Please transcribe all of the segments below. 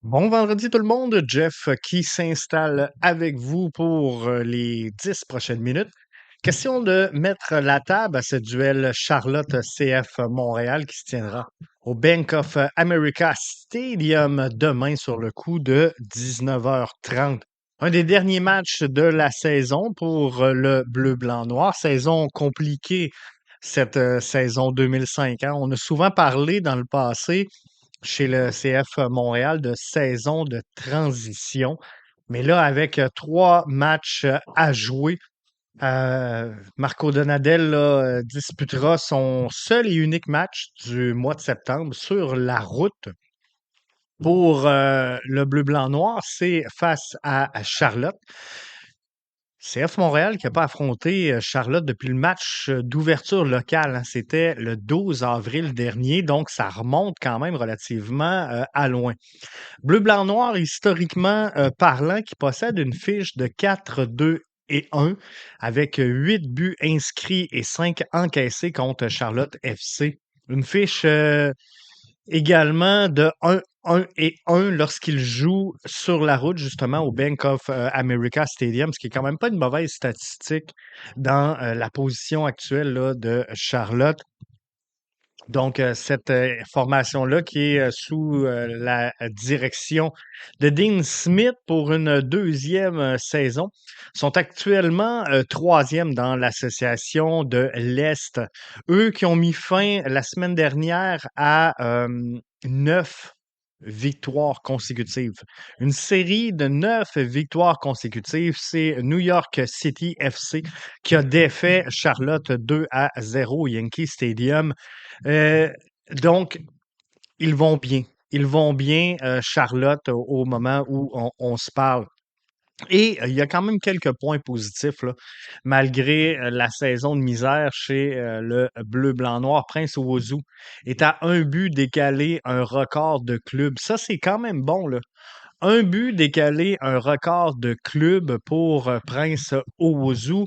Bon vendredi tout le monde, Jeff qui s'installe avec vous pour les 10 prochaines minutes. Question de mettre la table à ce duel Charlotte-CF Montréal qui se tiendra au Bank of America Stadium demain sur le coup de 19h30. Un des derniers matchs de la saison pour le bleu-blanc-noir. Saison compliquée cette saison 2005, hein. On a souvent parlé dans le passé chez le CF Montréal de saison de transition. Mais là, avec 3 matchs à jouer, Marco Donadel là, disputera son seul et unique match du mois de septembre sur la route. Pour le bleu-blanc-noir, c'est face à Charlotte. CF Montréal qui n'a pas affronté Charlotte depuis le match d'ouverture locale, hein. C'était le 12 avril dernier, donc ça remonte quand même relativement à loin. Bleu, blanc, noir, historiquement parlant, qui possède une fiche de 4-2-1 avec 8 buts inscrits et 5 encaissés contre Charlotte FC. Une fiche également de 1-1 lorsqu'il joue sur la route, justement, au Bank of America Stadium, ce qui est quand même pas une mauvaise statistique dans la position actuelle là, de Charlotte. Donc, cette formation-là qui est sous la direction de Dean Smith pour une deuxième saison, sont actuellement troisième dans l'association de l'Est. Eux qui ont mis fin la semaine dernière à 9 victoires consécutives. Une série de 9 victoires consécutives, c'est New York City FC qui a défait Charlotte 2-0 au Yankee Stadium. Euh, donc, ils vont bien. Ils vont bien, Charlotte, au moment où on se parle. Et il y a quand même quelques points positifs, là, malgré la saison de misère chez le bleu-blanc-noir. Prince Owosu est à un but décalé un record de club. Ça, c'est quand même bon, là. Un but décalé un record de club pour Prince Owosu.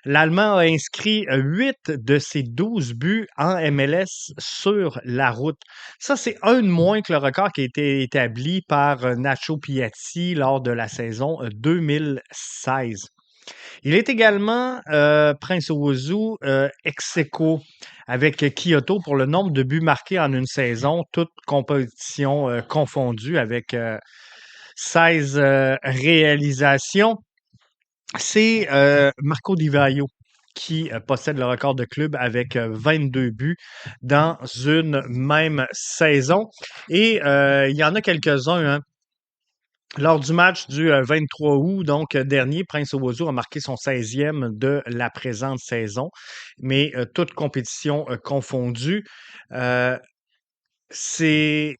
L'Allemand a inscrit 8 de ses 12 buts en MLS sur la route. Ça, c'est un de moins que le record qui a été établi par Nacho Piatti lors de la saison 2016. Il est également, Prince Owusu, ex aequo avec Kyoto pour le nombre de buts marqués en une saison, toutes compétitions confondues, avec 16 réalisations. C'est Marco Di Vaio qui possède le record de club avec 22 buts dans une même saison. Et il y en a quelques-uns, hein. Lors du match du 23 août, donc dernier, Prince Owosu a marqué son 16e de la présente saison, mais toutes compétitions confondues. Euh, c'est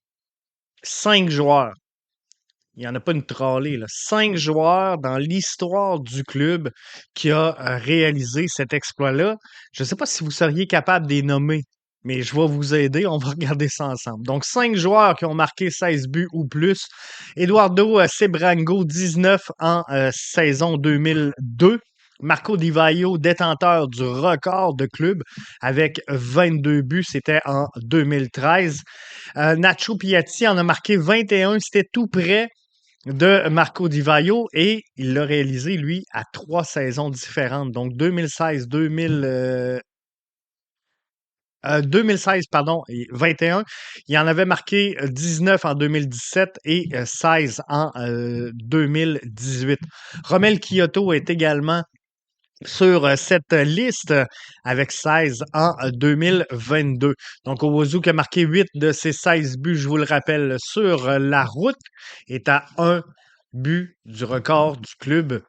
5 joueurs. Il n'y en a pas une trolley, là. 5 joueurs dans l'histoire du club qui a réalisé cet exploit-là. Je ne sais pas si vous seriez capable de les nommer, mais je vais vous aider. On va regarder ça ensemble. Donc, 5 joueurs qui ont marqué 16 buts ou plus. Eduardo Sebrango, 19 en saison 2002. Marco Di Vaio, détenteur du record de club avec 22 buts, c'était en 2013. Nacho Piatti en a marqué 21, c'était tout près de Marco Di Vaio et il l'a réalisé, lui, à 3 saisons différentes. Donc 2016, 2016, pardon, et 21. Il en avait marqué 19 en 2017 et 16 en 2018. Romel Kyoto est également sur cette liste avec 16 en 2022. Donc, Owosu qui a marqué 8 de ses 16 buts, je vous le rappelle, sur la route, est à un but du record du club.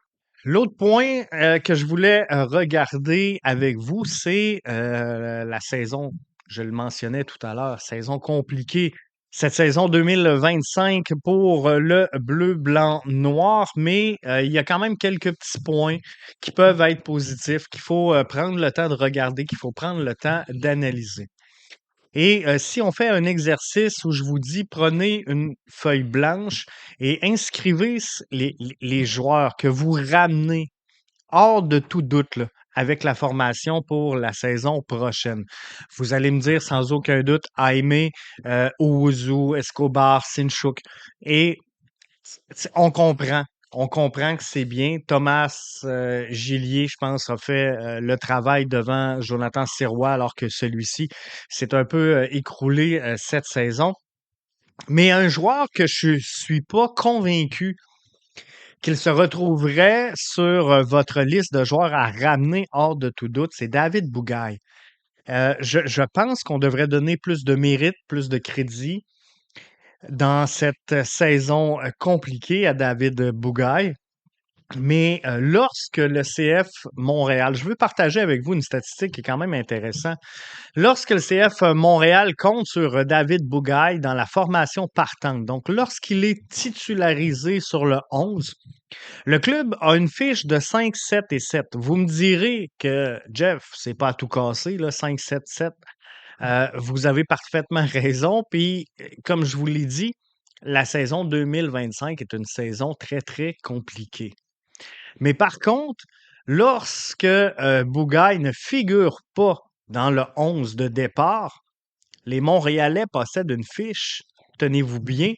L'autre point que je voulais regarder avec vous, c'est la saison, je le mentionnais tout à l'heure, saison compliquée. Cette saison 2025 pour le bleu, blanc, noir, mais il y a quand même quelques petits points qui peuvent être positifs, qu'il faut prendre le temps de regarder, qu'il faut prendre le temps d'analyser. Et si on fait un exercice où je vous dis, prenez une feuille blanche et inscrivez les joueurs que vous ramenez hors de tout doute là, avec la formation pour la saison prochaine. Vous allez me dire sans aucun doute Jaime, Owusu, Escobar, Sinchuk. Et On comprend. On comprend que c'est bien. Thomas Gillier, je pense, a fait le travail devant Jonathan Sirois, alors que celui-ci s'est un peu écroulé cette saison. Mais un joueur que je suis pas convaincu qu'il se retrouverait sur votre liste de joueurs à ramener hors de tout doute, c'est David Bougaille. Je pense qu'on devrait donner plus de mérite, plus de crédit dans cette saison compliquée à David Bougaille. Mais lorsque le CF Montréal, je veux partager avec vous une statistique qui est quand même intéressante. Lorsque le CF Montréal compte sur David Bougaille dans la formation partante, donc lorsqu'il est titularisé sur le 11, le club a une fiche de 5, 7 et 7. Vous me direz que, Jeff, c'est pas à tout casser, là, 5, 7, 7. Vous avez parfaitement raison. Puis, comme je vous l'ai dit, la saison 2025 est une saison très, très compliquée. Mais par contre, lorsque Bougaille ne figure pas dans le 11 de départ, les Montréalais possèdent une fiche, tenez-vous bien,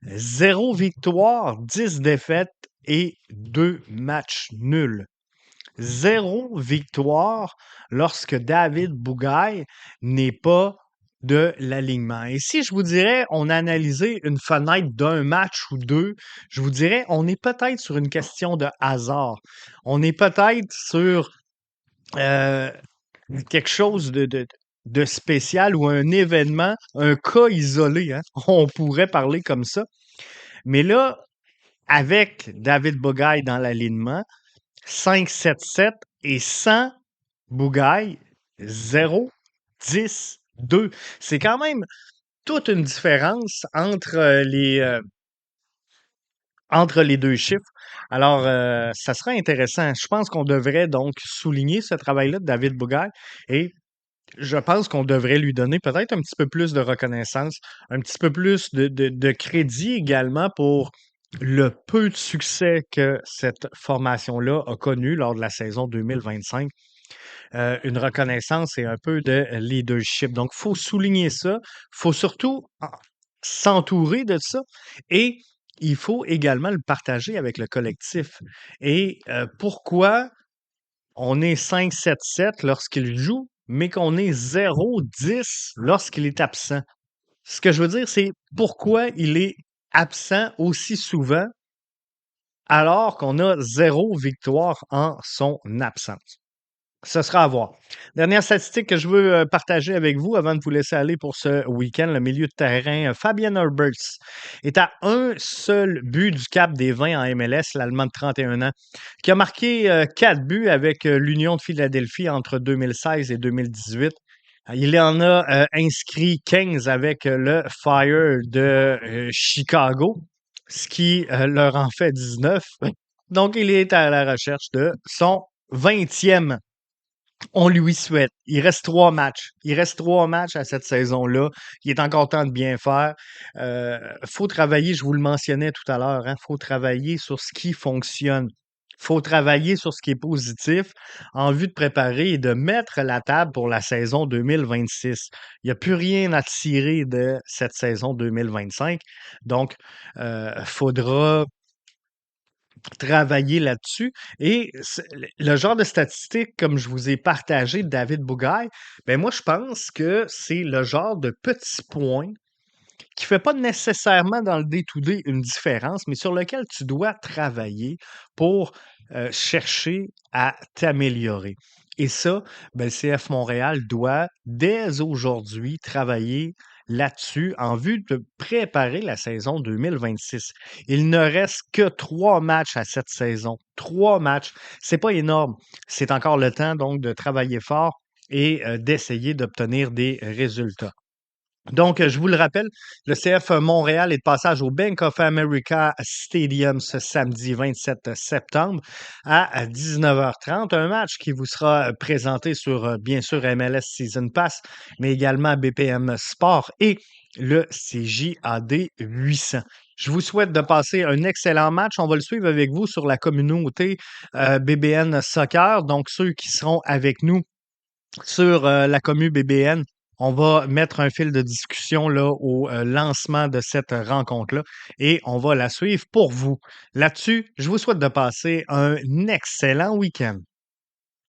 0 victoire, 10 défaites et 2 matchs nuls. 0 victoire lorsque David Bougaille n'est pas de l'alignement. Et si je vous dirais, on a analysé une fenêtre d'un match ou deux, je vous dirais, on est peut-être sur une question de hasard. On est peut-être sur euh, quelque chose de spécial ou un événement, un cas isolé, hein? On pourrait parler comme ça. Mais là, avec David Bougaille dans l'alignement, 5-7-7 et sans Bougaille, 0, 10, 2. C'est quand même toute une différence entre les deux chiffres. Alors, ça sera intéressant. Je pense qu'on devrait donc souligner ce travail-là de David Bougaille et je pense qu'on devrait lui donner peut-être un petit peu plus de reconnaissance, un petit peu plus de crédit également pour le peu de succès que cette formation-là a connu lors de la saison 2025. Une reconnaissance et un peu de leadership. Donc, il faut souligner ça. Il faut surtout s'entourer de ça et il faut également le partager avec le collectif. Et pourquoi on est 5-7-7 lorsqu'il joue, mais qu'on est 0-10 lorsqu'il est absent? Ce que je veux dire, c'est pourquoi il est absent aussi souvent alors qu'on a 0 victoire en son absence. Ce sera à voir. Dernière statistique que je veux partager avec vous avant de vous laisser aller pour ce week-end, le milieu de terrain, Fabian Herberts est à un seul but du cap des 20 en MLS, l'Allemand de 31 ans, qui a marqué 4 buts avec l'Union de Philadelphie entre 2016 et 2018. Il en a inscrit 15 avec le Fire de Chicago, ce qui leur en fait 19. Donc, il est à la recherche de son 20e. On lui souhaite. Il reste 3 matchs. Il reste 3 matchs à cette saison-là. Il est encore temps de bien faire. Faut travailler, je vous le mentionnais tout à l'heure, hein, faut travailler sur ce qui fonctionne. Faut travailler sur ce qui est positif en vue de préparer et de mettre la table pour la saison 2026. Il n'y a plus rien à tirer de cette saison 2025. Donc, faudra travailler là-dessus. Et le genre de statistique, comme je vous ai partagé de David Bougaille, ben moi, je pense que c'est le genre de petit point qui ne fait pas nécessairement dans le day-to-day une différence, mais sur lequel tu dois travailler pour chercher à t'améliorer. Et ça, ben, le CF Montréal doit dès aujourd'hui travailler là-dessus en vue de préparer la saison 2026. Il ne reste que 3 matchs à cette saison. 3 matchs. C'est pas énorme. C'est encore le temps donc de travailler fort et d'essayer d'obtenir des résultats. Donc, je vous le rappelle, le CF Montréal est de passage au Bank of America Stadium ce samedi 27 septembre à 19h30. Un match qui vous sera présenté sur, bien sûr, MLS Season Pass, mais également BPM Sport et le CJAD 800. Je vous souhaite de passer un excellent match. On va le suivre avec vous sur la communauté BBN Soccer. Donc, ceux qui seront avec nous sur la commu BBN, On va mettre un fil de discussion là, au lancement de cette rencontre-là et on va la suivre pour vous. Là-dessus, je vous souhaite de passer un excellent week-end.